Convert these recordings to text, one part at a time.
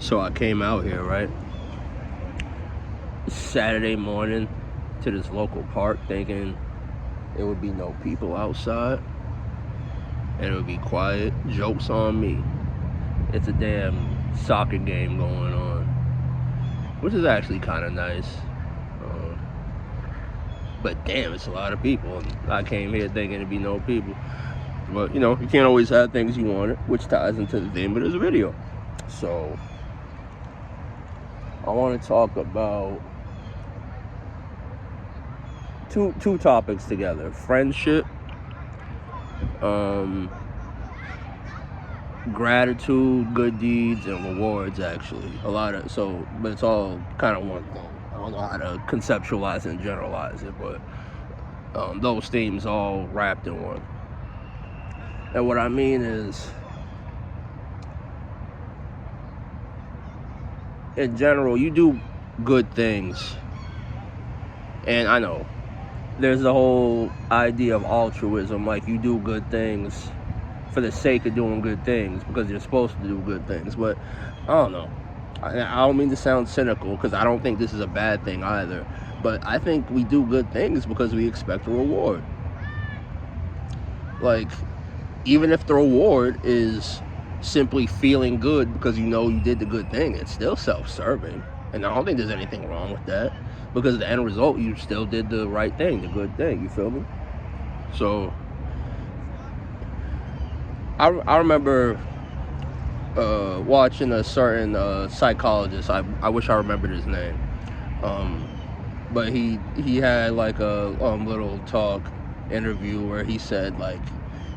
So I came out here, right, Saturday morning to this local park thinking it would be no people outside and it would be quiet. Joke's on me. It's a damn soccer game going on, which is actually kind of nice. Uh, but damn, it's a lot of people. And I came here thinking it'd be no people. But, you can't always have things you wanted, which ties into the theme of this video. So, I want to talk about two topics together: friendship, um, gratitude, good deeds, and rewards. Actually, but it's all kind of one thing. I don't know how to conceptualize and generalize it, but those themes all wrapped in one. And what I mean is, in general, you do good things, and I know there's the whole idea of altruism, like you do good things for the sake of doing good things because you're supposed to do good things. But I don't know. I don't mean to sound cynical because I don't think this is a bad thing either. But I think we do good things because we expect a reward. Like, even if the reward is simply feeling good because you know you did the good thing, it's still self-serving. And I don't think there's anything wrong with that because the end result, you still did the right thing, the good thing. You feel me? So, I remember watching a certain psychologist. I wish I remembered his name. But he had like a little talk interview where he said, like,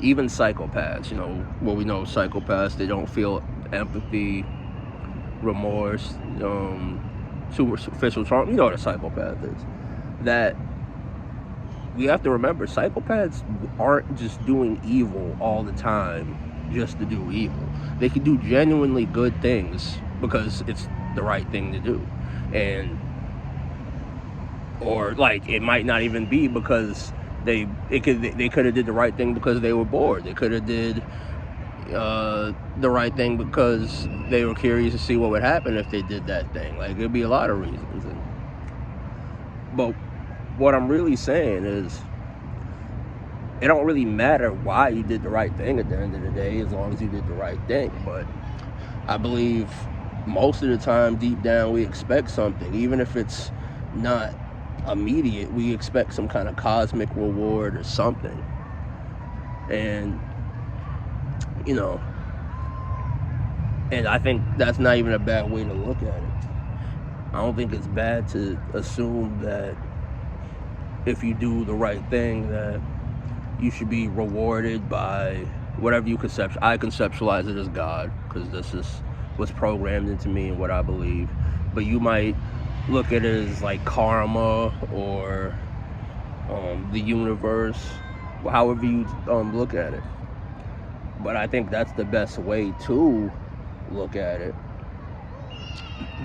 even psychopaths, what we know psychopaths, they don't feel empathy, remorse, superficial charm. You know what a psychopath is. That we have to remember, psychopaths aren't just doing evil all the time just to do evil. They can do genuinely good things because it's the right thing to do. And or like it might not even be because they could have did the right thing because they were bored. They could have did the right thing because they were curious to see what would happen if they did that thing. Like, there'd be a lot of reasons. But what I'm really saying is, it don't really matter why you did the right thing at the end of the day, as long as you did the right thing. But I believe most of the time, deep down, we expect something, even if it's not immediate. We expect some kind of cosmic reward or something. And and I think that's not even a bad way to look at it. I don't think it's bad to assume that if you do the right thing, that you should be rewarded by whatever you conceptualize. I conceptualize it as God, because this is what's programmed into me and what I believe. But you might look at it as like karma or the universe, however you look at it. But I think that's the best way to look at it.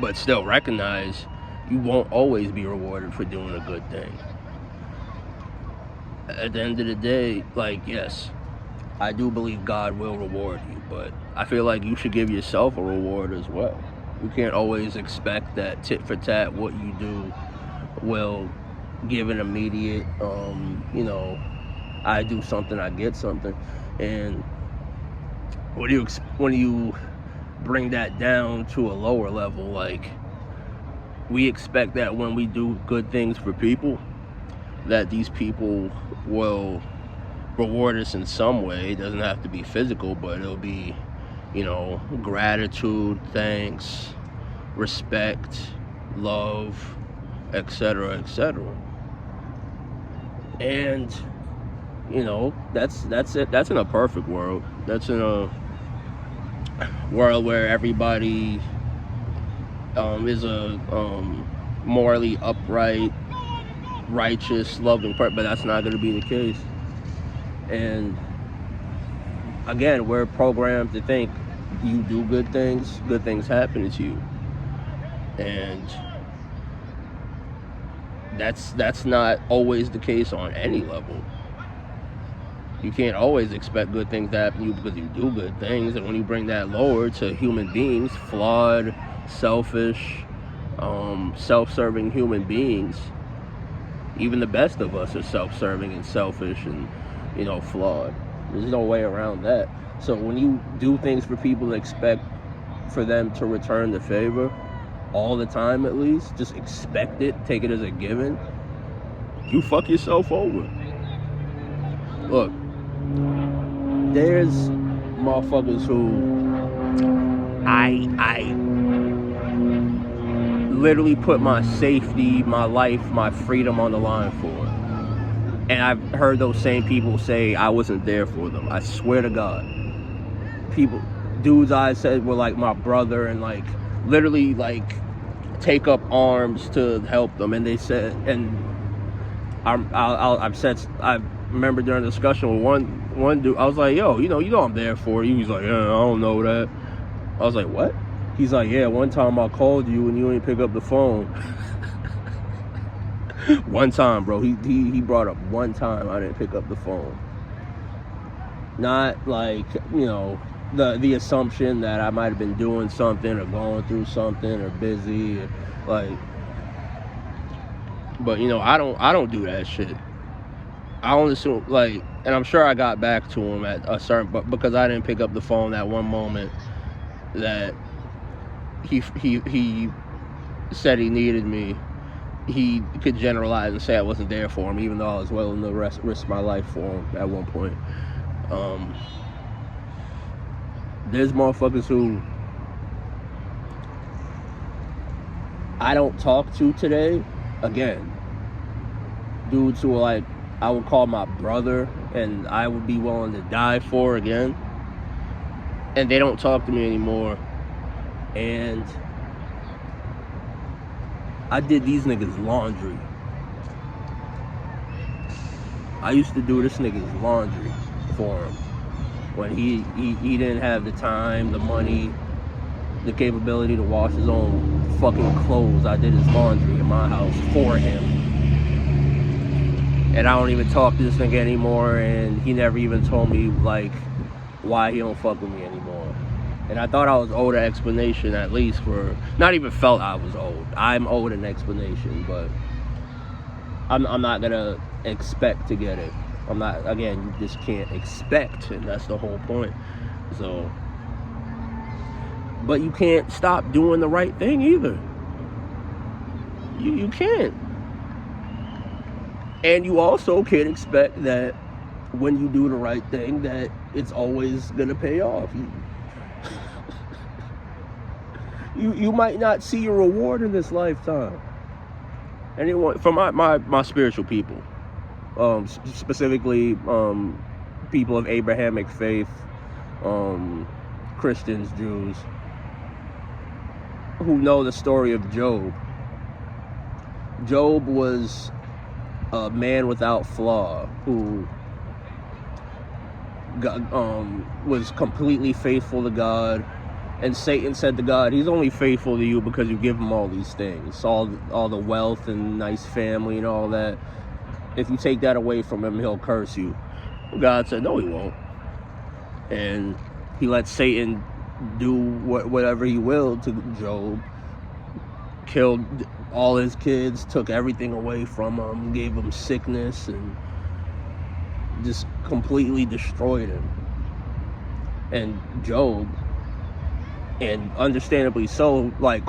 But still recognize you won't always be rewarded for doing a good thing. At the end of the day, like, yes, I do believe God will reward you, but I feel like you should give yourself a reward as well. You can't always expect that tit for tat what you do will give an immediate, I do something, I get something. And when you bring that down to a lower level, like, we expect that when we do good things for people, that these people will reward us in some way. It doesn't have to be physical, but it'll be, gratitude, thanks, respect, love, etc., etc. And that's it. That's in a perfect world. That's in a world where everybody is a morally upright, righteous, loving person, but that's not going to be the case. And again, we're programmed to think you do good things happen to you, and that's not always the case on any level. You can't always expect good things to happen to you because you do good things. And when you bring that lower to human beings, flawed, selfish, self-serving human beings, even the best of us are self-serving and selfish and, flawed. There's no way around that. So when you do things for people and expect for them to return the favor all the time, at least, just expect it, take it as a given, you fuck yourself over. Look, there's motherfuckers who I literally put my safety, my life, my freedom on the line for. And I've heard those same people say I wasn't there for them. I swear to God. Dudes I said were like my brother and like literally like take up arms to help them. And they said, and I remember during the discussion with one dude, I was like, yo, you know I'm there for you. He's like, yeah, I don't know that. I was like, what? He's like, yeah, one time I called you and you didn't pick up the phone. One time, bro. He brought up one time I didn't pick up the phone. Not like, the assumption that I might have been doing something or going through something or busy, like. But I don't do that shit. I don't assume, like, and I'm sure I got back to him at a certain, but because I didn't pick up the phone that one moment that he said he needed me, he could generalize and say I wasn't there for him, even though I was willing to risk my life for him at one point. There's motherfuckers who I don't talk to today, again, dudes who are like, I would call my brother and I would be willing to die for again, and they don't talk to me anymore. And I did these niggas laundry. I used to do this nigga's laundry for him when he didn't have the time, the money, the capability to wash his own fucking clothes. I did his laundry in my house for him. And I don't even talk to this nigga anymore, and he never even told me, like, why he don't fuck with me anymore. And I thought I was owed an explanation, at least for, not even felt I was owed. I'm owed an explanation, but I'm not gonna expect to get it. I'm not, again, you just can't expect, and that's the whole point. So, but you can't stop doing the right thing either. You can't. And you also can't expect that when you do the right thing that it's always gonna pay off. You might not see your reward in this lifetime. Anyone, from my spiritual people, specifically people of Abrahamic faith, Christians, Jews, who know the story of Job. Job was a man without flaw who was completely faithful to God. And Satan said to God, he's only faithful to you because you give him all these things, all the wealth and nice family and all that. If you take that away from him, he'll curse you. God said, no, he won't. And he let Satan do whatever he willed to Job. Killed all his kids, took everything away from him, gave him sickness, and just completely destroyed him. And Job, and understandably so, like,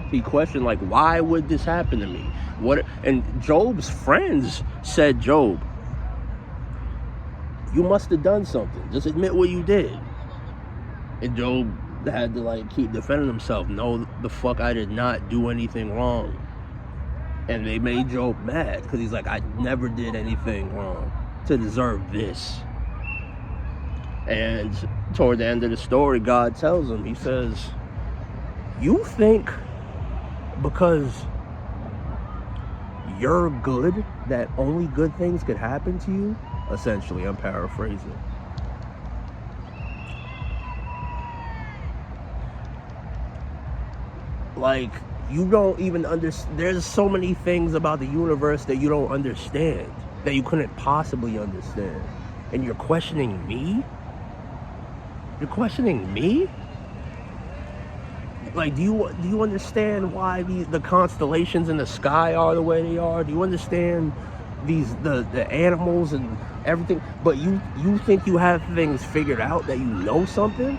he questioned, like, why would this happen to me? And Job's friends said, Job, you must have done something. Just admit what you did. And Job had to, like, keep defending himself. No, the fuck, I did not do anything wrong. And they made Job mad because he's like, I never did anything wrong to deserve this. And toward the end of the story, God tells him, he says, you think because you're good that only good things could happen to you? Essentially, I'm paraphrasing. Like, you don't even understand. There's so many things about the universe that you don't understand, that you couldn't possibly understand. and you're questioning me? You're questioning me? Like, do you understand why the constellations in the sky are the way they are? Do you understand the animals and everything? But you think you have things figured out, that you know something?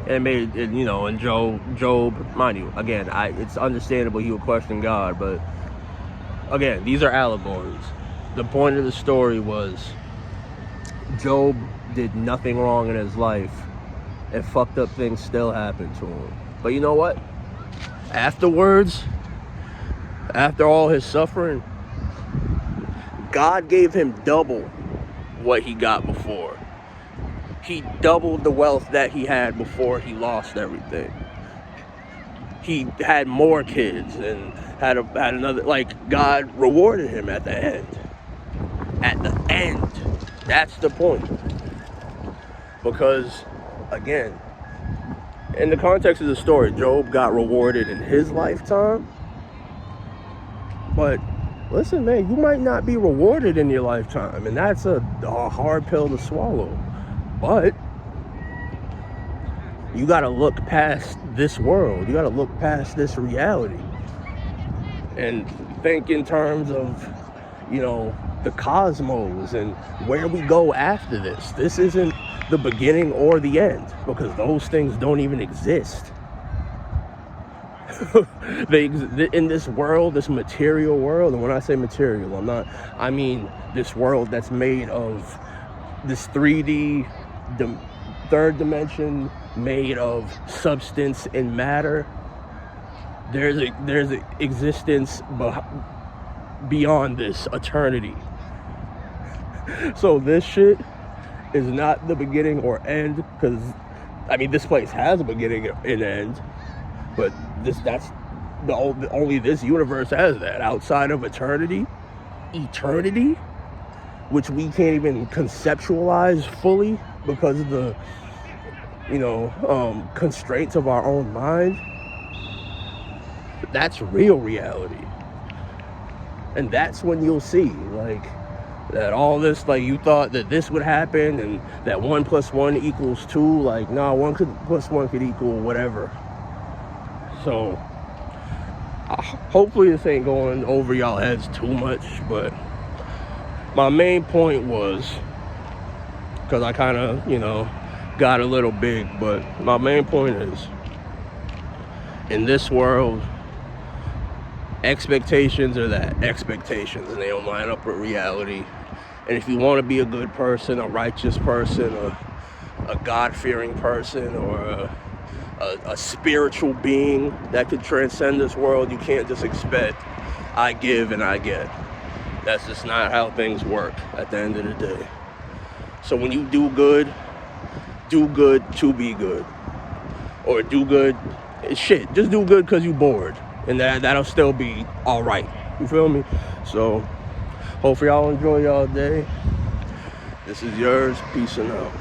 And and Job, mind you, again, it's understandable he would question God, but again, these are allegories. The point of the story was Job did nothing wrong in his life, and fucked up things still happened to him. But you know what? Afterwards, after all his suffering, God gave him double what he got before. He doubled the wealth that he had before he lost everything. He had more kids and had another, like, God rewarded him at the end. At the end. That's the point. Because, again, in the context of the story, Job got rewarded in his lifetime. But listen, man, you might not be rewarded in your lifetime, and that's a hard pill to swallow. But you got to look past this world. You got to look past this reality and think in terms of, the cosmos and where we go after this. This isn't the beginning or the end, because those things don't even exist. In this world, this material world, and when I say material, I mean this world that's made of this 3D, third dimension, made of substance and matter. There's an existence beyond this, eternity. So this shit is not the beginning or end, because this place has a beginning and end, but that's only this universe has that. Outside of eternity, which we can't even conceptualize fully because of the constraints of our own mind. That's real reality. And that's when you'll see, that all this, you thought that this would happen and that 1 + 1 = 2. 1 + 1 could equal whatever. So hopefully this ain't going over y'all heads too much, but my main point was, because I kind of, got a little big, but my main point is, in this world, expectations are expectations, and they don't line up with reality. And if you want to be a good person, a righteous person, a God-fearing person, or a spiritual being that could transcend this world, you can't just expect I give and I get. That's just not how things work at the end of the day. So when you do good to be good. Or do good, just do good because you're bored. And that'll still be all right. You feel me? So hopefully y'all enjoy y'all day. This is yours. Peace and out.